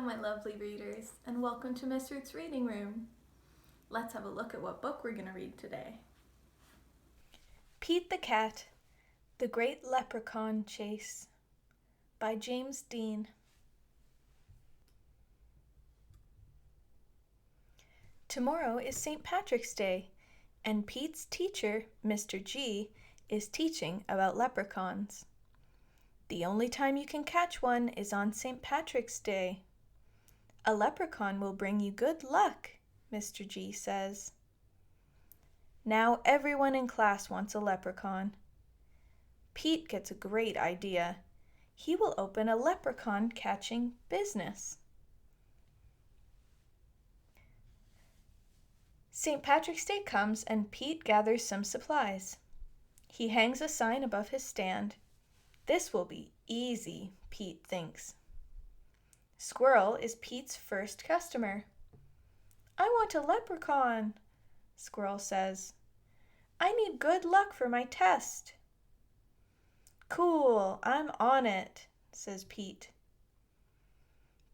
my lovely readers, and welcome to Miss Ruth's Reading Room. Let's have a look at what book we're going to read today. Pete the Cat, The Great Leprechaun Chase by James Dean. Tomorrow is St. Patrick's Day, and Pete's teacher, Mr. G, is teaching about leprechauns. The only time you can catch one is on St. Patrick's Day. A leprechaun will bring you good luck, Mr. G says. Now everyone in class wants a leprechaun. Pete gets a great idea. He will open a leprechaun catching business. St. Patrick's Day comes and Pete gathers some supplies. He hangs a sign above his stand. This will be easy, Pete thinks. Squirrel is Pete's first customer. I want a leprechaun, Squirrel says. I need good luck for my test. Cool, I'm on it, says Pete.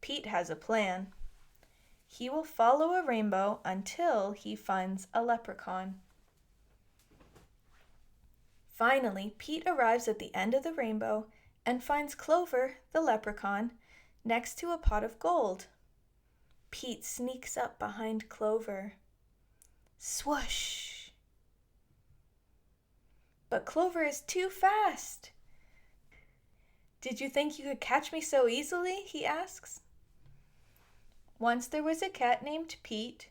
Pete has a plan. He will follow a rainbow until he finds a leprechaun. Finally, Pete arrives at the end of the rainbow and finds Clover, the leprechaun, next to a pot of gold. Pete sneaks up behind Clover. Swoosh! But Clover is too fast. Did you think you could catch me so easily? He asks. Once there was a cat named Pete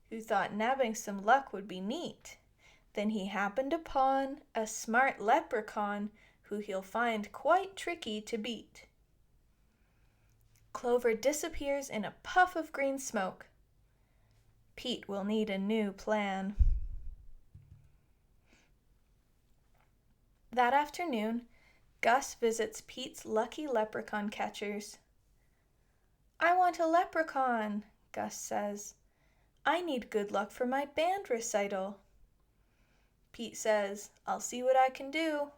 who thought nabbing some luck would be neat. Then he happened upon a smart leprechaun who he'll find quite tricky to beat. Clover disappears in a puff of green smoke. Pete will need a new plan. That afternoon, Gus visits Pete's lucky leprechaun catchers. I want a leprechaun, Gus says. I need good luck for my band recital. Pete says, I'll see what I can do.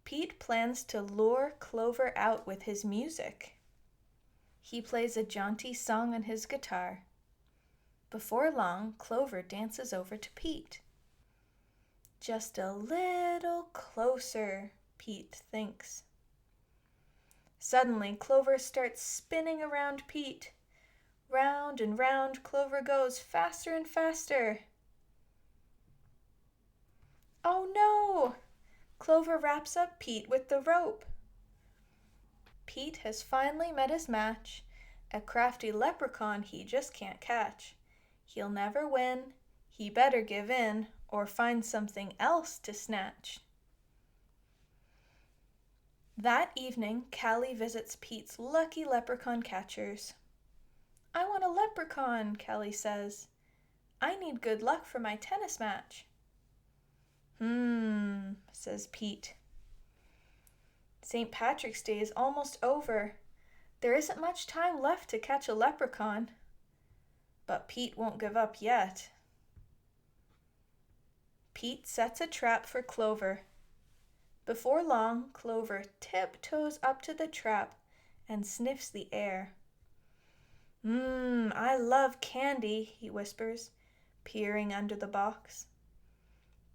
Pete plans to lure Clover out with his music. He plays a jaunty song on his guitar. Before long, Clover dances over to Pete. Just a little closer, Pete thinks. Suddenly, Clover starts spinning around Pete. Round and round Clover goes, faster and faster. Oh no! Clover wraps up Pete with the rope. Pete has finally met his match, a crafty leprechaun he just can't catch. He'll never win, he better give in, or find something else to snatch. That evening, Callie visits Pete's lucky leprechaun catchers. I want a leprechaun, Callie says. I need good luck for my tennis match. Says Pete. St. Patrick's Day is almost over. There isn't much time left to catch a leprechaun. But Pete won't give up yet. Pete sets a trap for Clover. Before long, Clover tiptoes up to the trap and sniffs the air. I love candy, he whispers, peering under the box.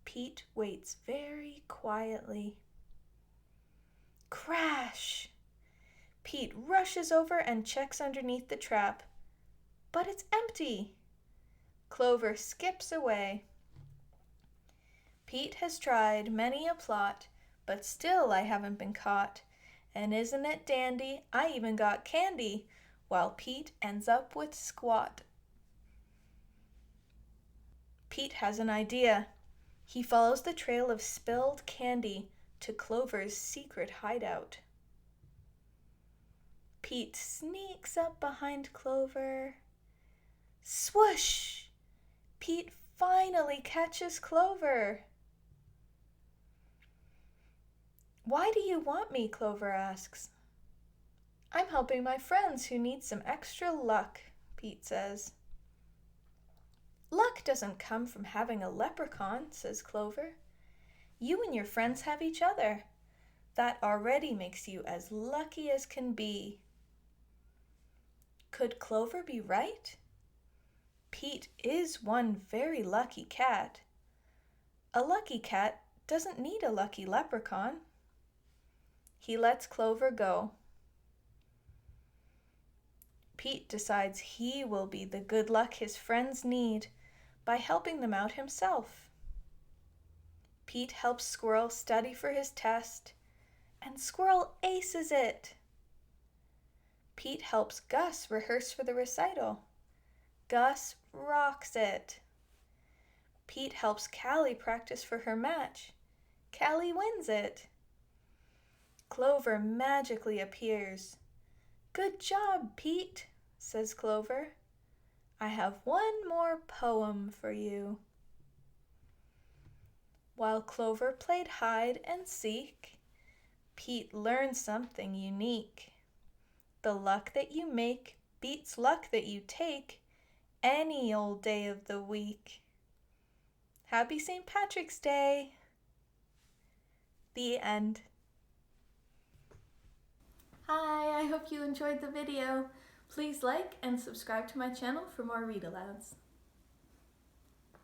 Pete waits very quietly. Crash! Pete rushes over and checks underneath the trap. But it's empty. Clover skips away. Pete has tried many a plot, but still I haven't been caught. And isn't it dandy? I even got candy, while Pete ends up with squat. Pete has an idea. He follows the trail of spilled candy to Clover's secret hideout. Pete sneaks up behind Clover. Swoosh! Pete finally catches Clover. Why do you want me? Clover asks. I'm helping my friends who need some extra luck, Pete says. Luck doesn't come from having a leprechaun, says Clover. You and your friends have each other. That already makes you as lucky as can be. Could Clover be right? Pete is one very lucky cat. A lucky cat doesn't need a lucky leprechaun. He lets Clover go. Pete decides he will be the good luck his friends need by helping them out himself. Pete helps Squirrel study for his test, and Squirrel aces it. Pete helps Gus rehearse for the recital. Gus rocks it. Pete helps Callie practice for her match. Callie wins it. Clover magically appears. "Good job, Pete," says Clover. "I have one more poem for you." While Clover played hide and seek, Pete learned something unique. The luck that you make beats luck that you take any old day of the week. Happy St. Patrick's Day! The end. Hi, I hope you enjoyed the video. Please like and subscribe to my channel for more read-alouds.